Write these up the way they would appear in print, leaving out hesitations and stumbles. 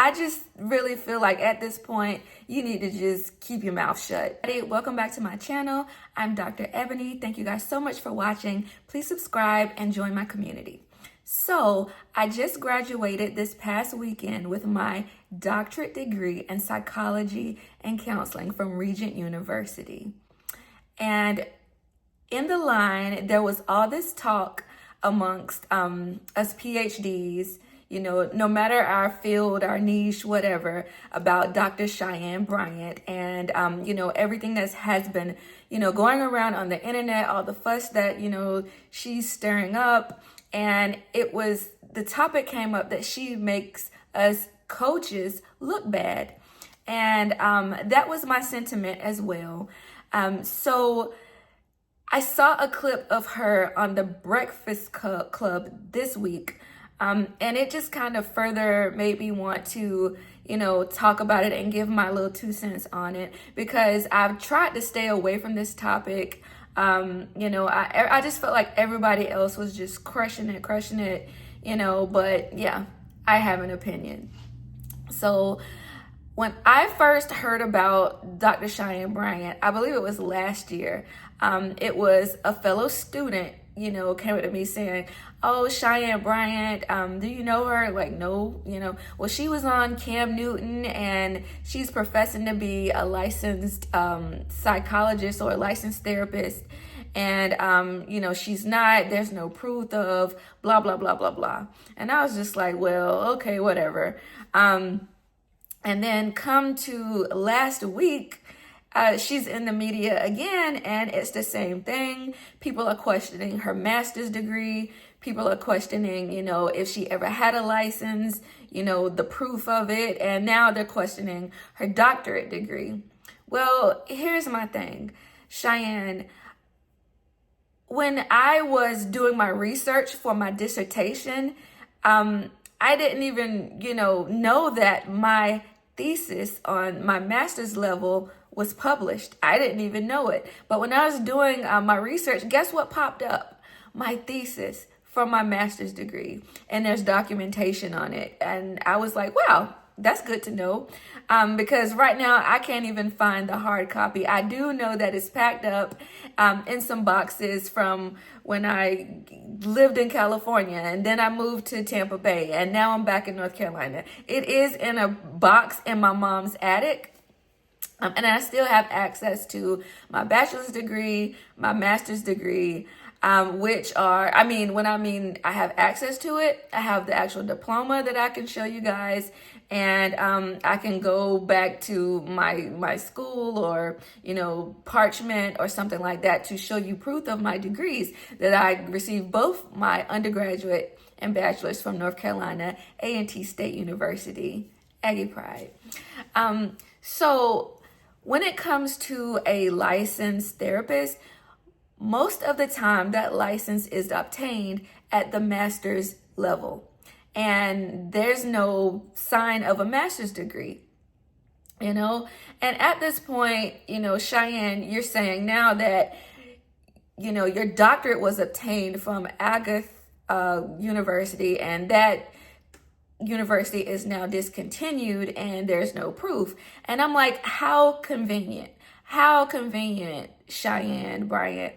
I just really feel like at this point, you need to just keep your mouth shut. Hey, welcome back to my channel. I'm Dr. Ebony. Thank you guys so much for watching. Please subscribe and join my community. So I just graduated this past weekend with my doctorate degree in psychology and counseling from Regent University. And in the line, there was all this talk amongst us PhDs, you know, no matter our field, our niche, whatever, about Dr. Cheyenne Bryant and, you know, everything that has been, you know, going around on the internet, all the fuss that, you know, she's stirring up. And the topic came up that she makes us coaches look bad. And that was my sentiment as well. So I saw a clip of her on the Breakfast Club this week. And it just kind of further made me want to, you know, talk about it and give my little 2 cents on it, because I've tried to stay away from this topic. You know, I just felt like everybody else was just crushing it, you know, but yeah, I have an opinion. So when I first heard about Dr. Cheyenne Bryant, I believe it was last year, it was a fellow student, you know, came up to me saying, "Oh, Cheyenne Bryant, do you know her?" Like, no, you know. Well, she was on Cam Newton, and she's professing to be a licensed psychologist or a licensed therapist. And, you know, she's not, there's no proof of blah, blah, blah, blah, blah. And I was just like, well, okay, whatever. And then come to last week, she's in the media again, and it's the same thing. People are questioning her master's degree. People are questioning, you know, if she ever had a license, you know, the proof of it. And now they're questioning her doctorate degree. Well, here's my thing, Cheyenne. When I was doing my research for my dissertation, I didn't even, you know that my thesis on my master's level was published. I didn't even know it. But when I was doing my research, guess what popped up? My thesis from my master's degree. And there's documentation on it. And I was like, wow, that's good to know. Because right now I can't even find the hard copy. I do know that it's packed up in some boxes from when I lived in California, and then I moved to Tampa Bay, and now I'm back in North Carolina. It is in a box in my mom's attic. And I still have access to my bachelor's degree, my master's degree, which are, when I have access to it, I have the actual diploma that I can show you guys. And I can go back to my school or, you know, parchment or something like that to show you proof of my degrees that I received both my undergraduate and bachelor's from North Carolina, A&T State University, Aggie Pride. So when it comes to a licensed therapist, most of the time that license is obtained at the master's level. And there's no sign of a master's degree, you know? And at this point, you know, Cheyenne, you're saying now that, you know, your doctorate was obtained from Agath University, and that university is now discontinued and there's no proof. And I'm like, how convenient, Cheyenne Bryant.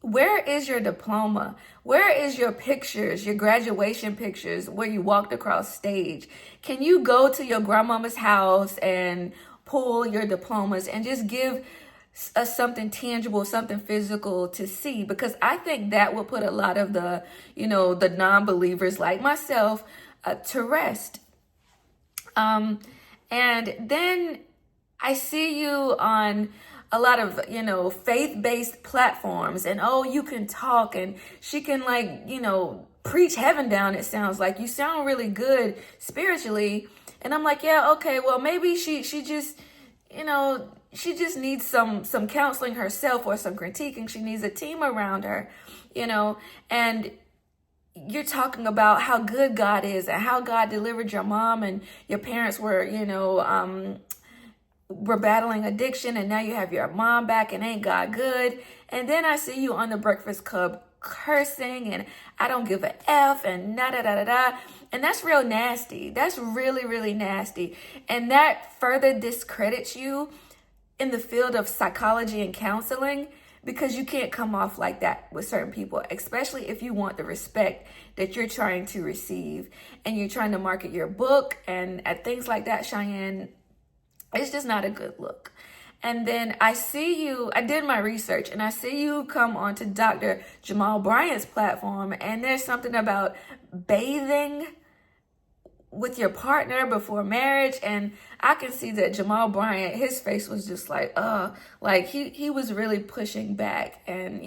Where is your diploma? Where is your pictures, your graduation pictures where you walked across stage? Can you go to your grandmama's house and pull your diplomas and just give us something tangible, something physical to see? Because I think that will put a lot of the, you know, the non-believers like myself to rest. And then I see you on a lot of, you know, faith-based platforms, and oh, you can talk, and she can, like, you know, preach heaven down. It sounds like you sound really good spiritually. And I'm like, yeah, okay, well, maybe she just, you know, she just needs some counseling herself or some critiquing. She needs a team around her, you know. And you're talking about how good God is and how God delivered your mom, and your parents were, you know, were battling addiction, and now you have your mom back, and ain't God good? And then I see you on the Breakfast Club cursing and I don't give a F and da da da da da. And that's real nasty. That's really, really nasty. And that further discredits you in the field of psychology and counseling, because you can't come off like that with certain people, especially if you want the respect that you're trying to receive and you're trying to market your book and things like that, Cheyenne. It's just not a good look. And then I did my research and I see you come onto Dr. Jamal Bryant's platform, and there's something about bathing with your partner before marriage. And I can see that Jamal Bryant, his face was just like he was really pushing back. And,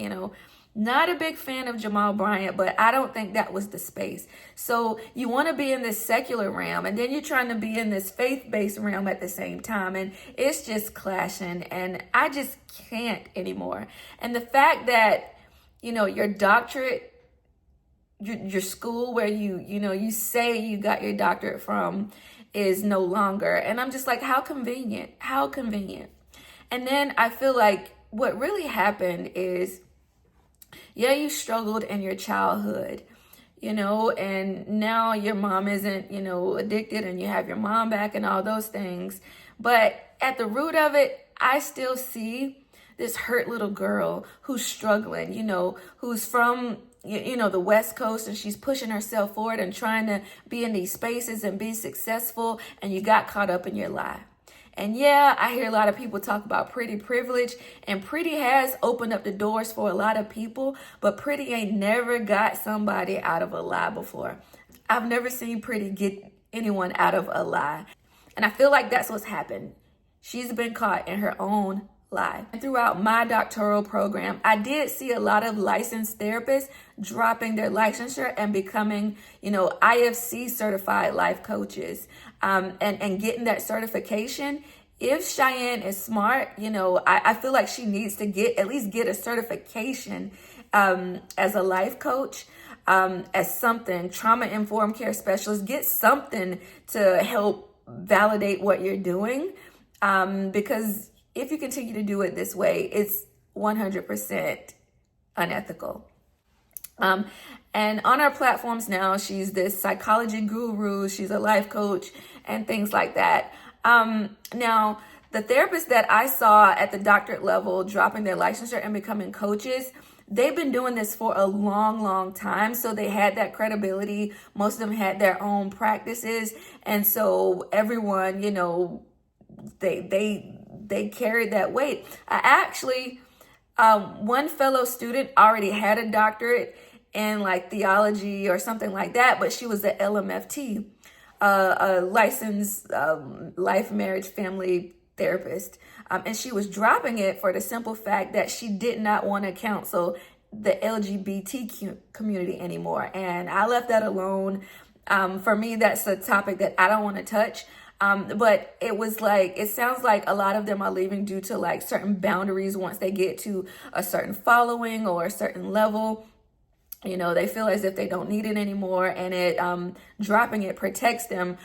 not a big fan of Jamal Bryant, but I don't think that was the space. So you want to be in this secular realm, and then you're trying to be in this faith-based realm at the same time. And it's just clashing, and I just can't anymore. And the fact that, your doctorate, your school where you say you got your doctorate from is no longer. And I'm just like, how convenient. And then I feel like what really happened is, yeah, you struggled in your childhood, and now your mom isn't, addicted, and you have your mom back and all those things. But at the root of it, I still see this hurt little girl who's struggling, who's from, the West Coast, and she's pushing herself forward and trying to be in these spaces and be successful, and you got caught up in your lie. And yeah, I hear a lot of people talk about pretty privilege, and pretty has opened up the doors for a lot of people, but pretty ain't never got somebody out of a lie before. I've never seen pretty get anyone out of a lie. And I feel like that's what's happened. She's been caught in her own lie. And throughout my doctoral program, I did see a lot of licensed therapists dropping their licensure and becoming, IFC certified life coaches, and getting that certification. If Cheyenne is smart, I feel like she needs to at least get a certification as a life coach, as something, trauma-informed care specialist, get something to help validate what you're doing, because if you continue to do it this way, it's 100% unethical. And on our platforms now, she's this psychology guru, she's a life coach, and things like that. Now, the therapists that I saw at the doctorate level dropping their licensure and becoming coaches, they've been doing this for a long, long time. So they had that credibility. Most of them had their own practices. And so everyone, they carried that weight. I actually, one fellow student already had a doctorate in like theology or something like that, but she was a LMFT, a licensed life, marriage, family therapist. And she was dropping it for the simple fact that she did not want to counsel the LGBT community anymore. And I left that alone. For me, that's a topic that I don't want to touch. But it sounds like a lot of them are leaving due to like certain boundaries once they get to a certain following or a certain level. They feel as if they don't need it anymore, and dropping it protects them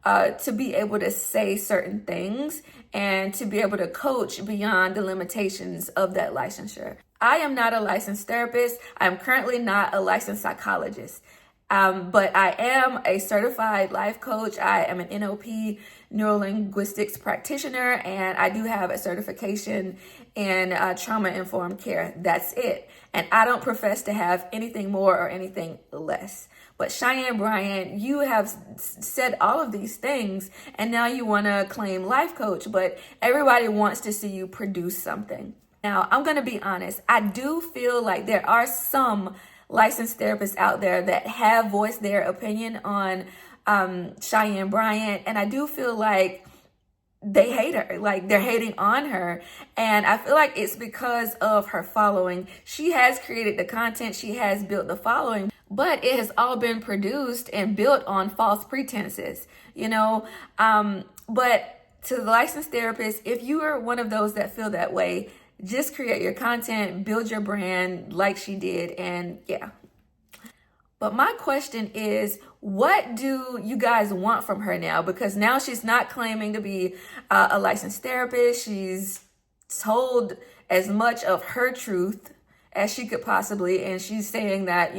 to be able to say certain things and to be able to coach beyond the limitations of that licensure. I am not a licensed therapist. I'm currently not a licensed psychologist. But I am a certified life coach. I am an NLP, neurolinguistics practitioner, and I do have a certification in trauma-informed care. That's it. And I don't profess to have anything more or anything less. But Cheyenne Bryant, you have said all of these things, and now you want to claim life coach, but everybody wants to see you produce something. Now, I'm going to be honest. I do feel like there are some licensed therapists out there that have voiced their opinion on Cheyenne Bryant, and I do feel like they hate her, like they're hating on her. And I feel like it's because of her following. She has created the content, she has built the following, but it has all been produced and built on false pretenses, but to the licensed therapist, if you are one of those that feel that way, just create your content, build your brand like she did, and yeah. But my question is, what do you guys want from her now? Because now she's not claiming to be a licensed therapist. She's told as much of her truth as she could possibly, and she's saying that,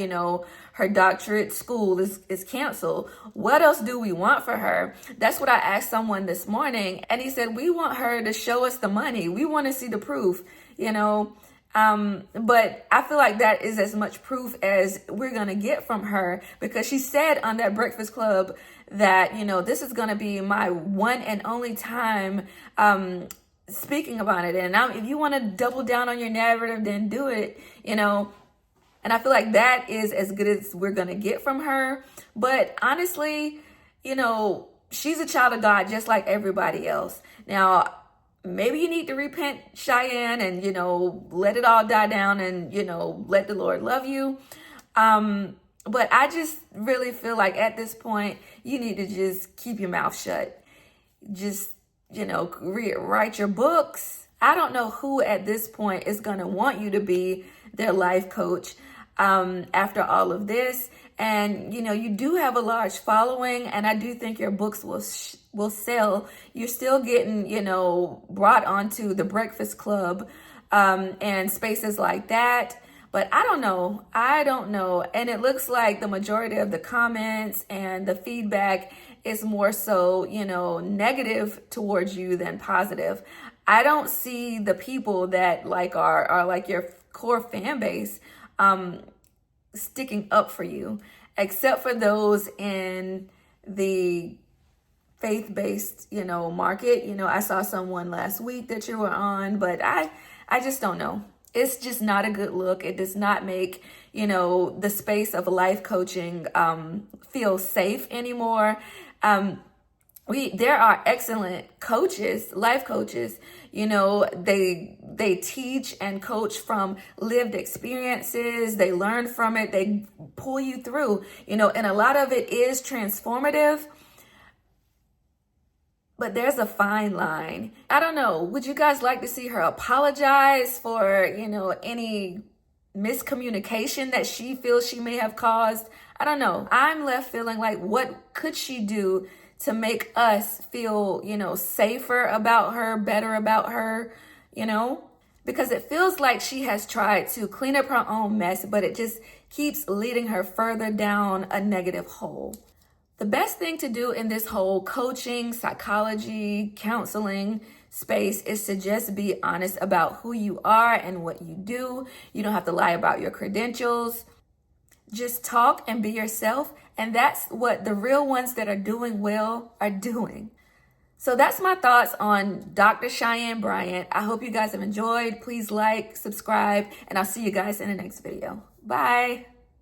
her doctorate school is canceled. What else do we want for her? That's what I asked someone this morning, and he said, we want her to show us the money. We want to see the proof, but I feel like that is as much proof as we're going to get from her, because she said on that Breakfast Club that, this is going to be my one and only time speaking about it. And if you want to double down on your narrative, then do it, And I feel like that is as good as we're going to get from her. But honestly, she's a child of God just like everybody else. Now, maybe you need to repent, Cheyenne, and, let it all die down and, let the Lord love you. But I just really feel like at this point, you need to just keep your mouth shut. Just, write your books. I don't know who at this point is going to want you to be their life coach after all of this. And, you do have a large following, and I do think your books will sell. You're still getting, brought onto the Breakfast Club and spaces like that. But I don't know. And it looks like the majority of the comments and the feedback is more so, negative towards you than positive. I don't see the people that are like your core fan base sticking up for you, except for those in the faith-based, market. I saw someone last week that you were on, but I just don't know. It's just not a good look. It does not make, the space of life coaching feel safe anymore. There are excellent coaches, life coaches, they teach and coach from lived experiences. They learn from it. They pull you through, and a lot of it is transformative. But there's a fine line. I don't know. Would you guys like to see her apologize for, any miscommunication that she feels she may have caused? I don't know. I'm left feeling like, what could she do to make us feel, safer about her, better about her, Because it feels like she has tried to clean up her own mess, but it just keeps leading her further down a negative hole. The best thing to do in this whole coaching, psychology, counseling space is to just be honest about who you are and what you do. You don't have to lie about your credentials. Just talk and be yourself. And that's what the real ones that are doing well are doing. So that's my thoughts on Dr. Cheyenne Bryant. I hope you guys have enjoyed. Please like, subscribe, and I'll see you guys in the next video. Bye.